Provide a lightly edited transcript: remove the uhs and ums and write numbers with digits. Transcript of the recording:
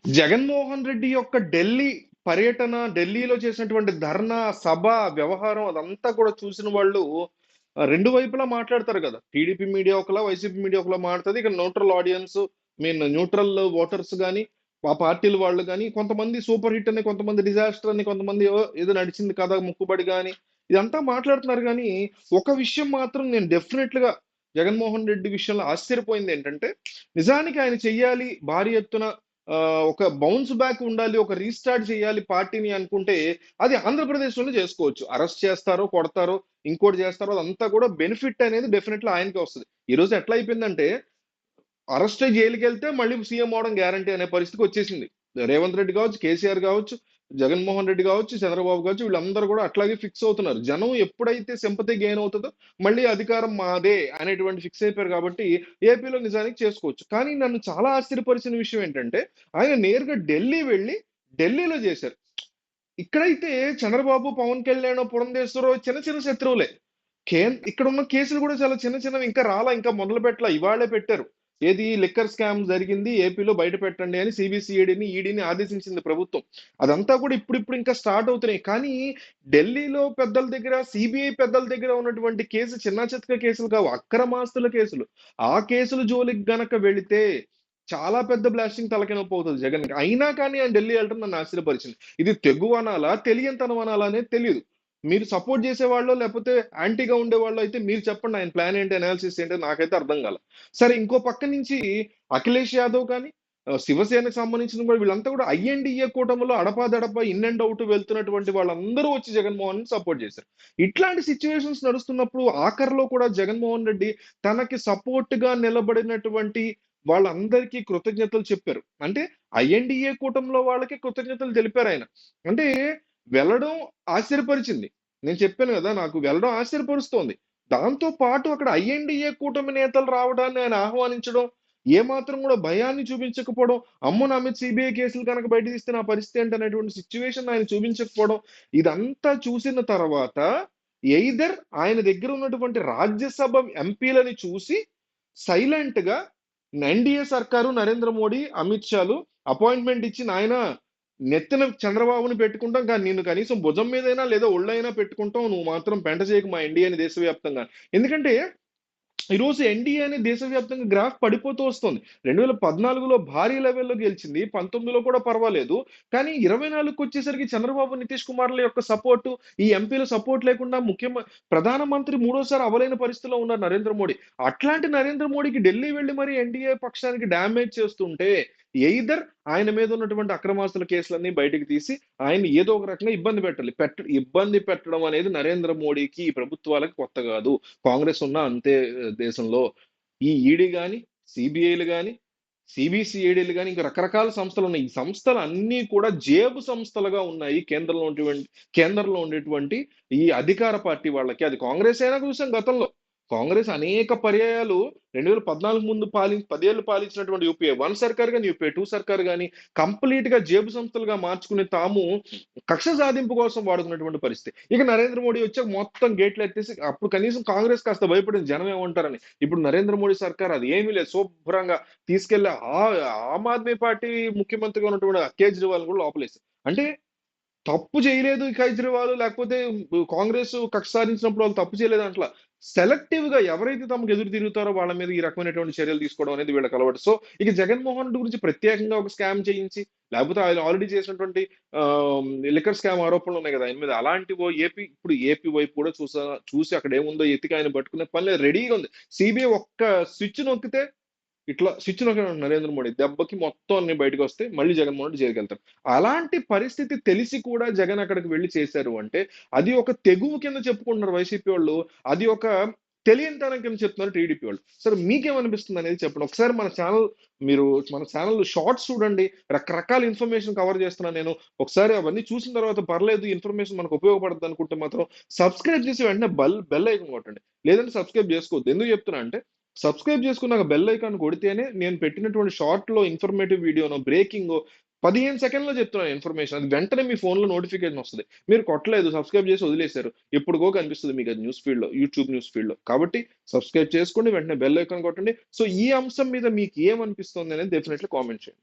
జగన్మోహన్ రెడ్డి యొక్క ఢిల్లీ పర్యటన, ఢిల్లీలో చేసినటువంటి ధర్నా, సభ, వ్యవహారం అదంతా కూడా చూసిన వాళ్ళు రెండు వైపులా మాట్లాడతారు కదా. టీడీపీ మీడియా ఒకలా, వైసీపీ మీడియా ఒకలా మాట్లాడుతుంది. ఇక న్యూట్రల్ ఆడియన్స్, న్యూట్రల్ ఓటర్స్ కానీ, ఆ పార్టీల వాళ్ళు కానీ, కొంతమంది సూపర్ హిట్ అని, కొంతమంది డిజాస్టర్ అని, కొంతమంది ఏదో నడిచింది కదా ముక్కుబడి కానీ, ఇదంతా మాట్లాడుతున్నారు. కానీ ఒక విషయం మాత్రం నేను డెఫినెట్ గా జగన్మోహన్ రెడ్డి విషయంలో ఆశ్చర్యపోయింది ఏంటంటే, నిజానికి ఆయన చెయ్యాలి భారీ ఎత్తున ఒక బౌన్స్ బ్యాక్ ఉండాలి, ఒక రీస్టార్ట్ చేయాలి పార్టీని అనుకుంటే అది ఆంధ్రప్రదేశ్లోనే చేసుకోవచ్చు. అరెస్ట్ చేస్తారో, కొడతారో, ఇంకోటి చేస్తారో, అదంతా కూడా బెనిఫిట్ అనేది డెఫినెట్లీ ఆయనకే వస్తుంది. ఈ రోజు ఎట్లా అయిపోయిందంటే, అరెస్ట్ అయ్యి జైలుకి వెళ్తే మళ్ళీ సీఎం అవడం గ్యారంటీ అనే పరిస్థితికి వచ్చేసింది. రేవంత్ రెడ్డి కావచ్చు, కేసీఆర్ కావచ్చు, జగన్మోహన్ రెడ్డి కావచ్చు, చంద్రబాబు కావచ్చు, వీళ్ళందరూ కూడా అట్లాగే ఫిక్స్ అవుతున్నారు. జనం ఎప్పుడైతే సింపతి గెయిన్ అవుతుందో మళ్ళీ అధికారం మాదే అనేటువంటి ఫిక్స్ అయిపోయారు. కాబట్టి ఏపీలో నిజానికి చేసుకోవచ్చు. కానీ నన్ను చాలా ఆశ్చర్యపరిచిన విషయం ఏంటంటే, ఆయన నేరుగా ఢిల్లీ వెళ్ళి ఢిల్లీలో చేశారు. ఇక్కడైతే చంద్రబాబు, పవన్ కళ్యాణ్, పురంధేశ్వరరావు చిన్న చిన్న శత్రువులే. ఇక్కడ ఉన్న కేసులు కూడా చాలా చిన్న చిన్నవి, ఇంకా రాలా, ఇంకా మొదలు పెట్టలా, ఇవాళే పెట్టారు. ఏది లిక్కర్ స్కామ్ జరిగింది ఏపీలో బయట పెట్టండి అని సిబిసిఐడిని, ఈడీని ఆదేశించింది ప్రభుత్వం. అదంతా కూడా ఇప్పుడిప్పుడు ఇంకా స్టార్ట్ అవుతున్నాయి. కానీ ఢిల్లీలో పెద్దల దగ్గర, సిబిఐ పెద్దల దగ్గర ఉన్నటువంటి కేసు చిన్న చితక కేసులు కావు, అక్రమాస్తుల కేసులు. ఆ కేసులు జోలికి గనక వెళితే చాలా పెద్ద బ్లాస్టింగ్ తలకి నొప్పి అవుతుంది జగన్. అయినా కానీ ఆయన ఢిల్లీ వెళ్ళడం నన్ను ఆశ్చర్యపరిచింది. ఇది తెగువ అనాలా, తెలియంతనం అనాలా అనేది తెలియదు. మీరు సపోర్ట్ చేసేవాళ్ళు లేకపోతే యాంటీగా ఉండేవాళ్ళు అయితే మీరు చెప్పండి, ఆయన ప్లాన్ ఏంటి, అనాలిసిస్ ఏంటి, నాకైతే అర్థం కాల. సరే, ఇంకో పక్క నుంచి అఖిలేష్ యాదవ్ కానీ, శివసేనకు సంబంధించిన కూడా వీళ్ళంతా కూడా ఐఎన్డిఏ కూటమిలో అడపాదడపా ఇన్ అండ్ అవుట్ వెళ్తున్నటువంటి వాళ్ళందరూ వచ్చి జగన్మోహన్ సపోర్ట్ చేశారు. ఇట్లాంటి సిచ్యువేషన్స్ నడుస్తున్నప్పుడు ఆఖరిలో కూడా జగన్మోహన్ రెడ్డి తనకి సపోర్ట్ గా నిలబడినటువంటి వాళ్ళందరికీ కృతజ్ఞతలు చెప్పారు. అంటే ఐఎన్డిఏ కూటమిలో వాళ్ళకి కృతజ్ఞతలు తెలిపారు ఆయన. అంటే వెళ్ళడం ఆశ్చర్యపరిచింది. నేను చెప్పాను కదా, నాకు వెళ్ళడం ఆశ్చర్యపరుస్తోంది. దాంతో పాటు అక్కడ ఐఎన్డిఏ కూటమి నేతలు రావడాన్ని ఆయన ఆహ్వానించడం, ఏమాత్రం కూడా భయాన్ని చూపించకపోవడం, అమ్మో నా మీద సిబిఐ కేసులు కనుక బయట తీస్తే నా పరిస్థితి ఏంటి అనేటువంటి సిచ్యువేషన్ ఆయన చూపించకపోవడం, ఇదంతా చూసిన తర్వాత ఎయిదర్ ఆయన దగ్గర ఉన్నటువంటి రాజ్యసభ ఎంపీలని చూసి సైలెంట్ గా ఎన్డీఏ సర్కారు, నరేంద్ర మోడీ, అమిత్ షాలు అపాయింట్మెంట్ ఇచ్చి, నాయన నెత్తిన చంద్రబాబుని పెట్టుకుంటాం కానీ నిన్ను కనీసం భుజం మీదైనా లేదా ఒళ్ళైనా పెట్టుకుంటాం, నువ్వు మాత్రం పెంట చేయకు మా ఎన్డీఏని దేశవ్యాప్తంగా. ఎందుకంటే ఈరోజు ఎన్డీఏ అనే దేశవ్యాప్తంగా గ్రాఫ్ పడిపోతూ వస్తుంది. 2014లో భారీ లెవెల్లో గెలిచింది, 19లో కూడా పర్వాలేదు. కానీ 24కి వచ్చేసరికి చంద్రబాబు, నితీష్ కుమార్ల యొక్క సపోర్టు, ఈ ఎంపీల సపోర్ట్ లేకుండా ప్రధానమంత్రి మూడోసారి అవ్వలేని పరిస్థితిలో ఉన్నారు నరేంద్ర మోడీ. అట్లాంటి నరేంద్ర మోడీకి ఢిల్లీ వెళ్ళి మరి ఎన్డీఏ పక్షానికి డ్యామేజ్ చేస్తుంటే, ఎయిదర్ ఆయన మీద ఉన్నటువంటి అక్రమాస్తుల కేసులన్నీ బయటకు తీసి ఆయన ఏదో ఒక రకంగా ఇబ్బంది పెట్టాలి. ఇబ్బంది పెట్టడం అనేది నరేంద్ర మోడీకి, ఈ ప్రభుత్వాలకు కొత్త కాదు. కాంగ్రెస్ ఉన్న అంతే దేశంలో. ఈ ఈడీ గాని, సిబిఐలు గాని, సిబిసిఐడీలు గాని, ఇంకా రకరకాల సంస్థలు ఉన్నాయి. ఈ సంస్థలు అన్నీ కూడా జేబు సంస్థలుగా ఉన్నాయి కేంద్రంలో ఉండేటువంటి ఈ అధికార పార్టీ వాళ్ళకి. అది కాంగ్రెస్ అయినా చూసాం గతంలో. కాంగ్రెస్ అనేక పర్యాయాలు 2014 ముందు 10 ఏళ్ళు పాలించినటువంటి యూపీఏ 1 సర్కార్ గాని, యూపీఏ 2 సర్కార్ గాని కంప్లీట్ గా జేబు సంస్థలుగా మార్చుకుని తాము కక్ష సాధింపు కోసం వాడుకున్నటువంటి పరిస్థితి. ఇక నరేంద్ర మోడీ వచ్చాక మొత్తం గేట్లు ఎత్తేసి, అప్పుడు కనీసం కాంగ్రెస్ కాస్త భయపడింది జనం ఏమంటారని. ఇప్పుడు నరేంద్ర మోడీ సర్కార్ అది ఏమీ లేదు, శుభ్రంగా తీసుకెళ్లి ఆమ్ ఆద్మీ పార్టీ ముఖ్యమంత్రిగా ఉన్నటువంటి కేజ్రీవాల్ కూడా లోపలేసి. అంటే తప్పు చేయలేదు కేజ్రీవాల్, లేకపోతే కాంగ్రెస్ కక్ష సాధించినప్పుడు వాళ్ళు తప్పు చేయలేదు అట్లా. సెలెక్టివ్ గా ఎవరైతే తమకు ఎదురు తిరుగుతారో వాళ్ళ మీద ఈ రకమైనటువంటి చర్యలు తీసుకోవడం అనేది వీళ్ళకి అలవాటు. సో ఇక జగన్మోహన్ రెడ్డి గురించి ప్రత్యేకంగా ఒక స్కామ్ చేయించి, లేకపోతే ఆయన ఆల్రెడీ చేసినటువంటి లిక్కర్ స్కామ్ ఆరోపణలు ఉన్నాయి కదా ఆయన మీద, అలాంటివో ఇప్పుడు ఏపీ వైపు కూడా చూసి అక్కడ ఏముందో ఎత్తికి ఆయన పట్టుకునే పని రెడీగా ఉంది. సిబిఐ ఒక్క స్విచ్ నొక్కితే, ఇట్లా స్విచ్ నొక్కిన నరేంద్ర మోడీ దెబ్బకి మొత్తం అన్ని బయటకు వస్తే మళ్ళీ జగన్మోహన్ రెడ్డి జైలుకి వెళ్తారు. అలాంటి పరిస్థితి తెలిసి కూడా జగన్ అక్కడికి వెళ్ళి చేశారు అంటే అది ఒక తెగువ కింద చెప్పుకుంటున్నారు వైసీపీ వాళ్ళు, అది ఒక తెలియనితనం కింద చెప్తున్నారు టీడీపీ వాళ్ళు. సరే, మీకేమనిపిస్తుంది అనేది చెప్పండి. ఒకసారి మన ఛానల్ షార్ట్స్ చూడండి, రకరకాల ఇన్ఫర్మేషన్ కవర్ చేస్తున్నాను నేను. ఒకసారి అవన్నీ చూసిన తర్వాత పర్లేదు, ఇన్ఫర్మేషన్ మనకు ఉపయోగపడుతుంది అనుకుంటే మాత్రం సబ్స్క్రైబ్ చేసి వెంటనే బెల్ ఐకాన్ కొట్టండి. లేదంటే సబ్స్క్రైబ్ చేసుకోవద్దు. ఎందుకు చెప్తున్నా అంటే, సబ్స్క్రైబ్ చేసుకున్నాక బెల్ ఐకాన్ కొడితేనే నేను పెట్టినటువంటి షార్ట్ లో ఇన్ఫర్మేటివ్ వీడియోనో, బ్రేకింగ్ 15 సెకండ్లో చెప్తున్నాను ఇన్ఫర్మేషన్, అది వెంటనే మీ ఫోన్ లో నోటిఫికేషన్ వస్తుంది. మీరు కొట్టలేదు, సబ్స్క్రైబ్ చేసి వదిలేశారు, ఎప్పుడుగో కనిపిస్తుంది మీకు అది న్యూస్ ఫీడ్ లో, యూట్యూబ్ న్యూస్ ఫీడ్ లో. కాబట్టి సబ్స్క్రైబ్ చేసుకోండి, వెంటనే బెల్ ఐకాన్ కొట్టండి. సో ఈ అంశం మీద మీకు ఏమనిపిస్తుంది అనేది డెఫినెట్లీ కామెంట్ చేయండి.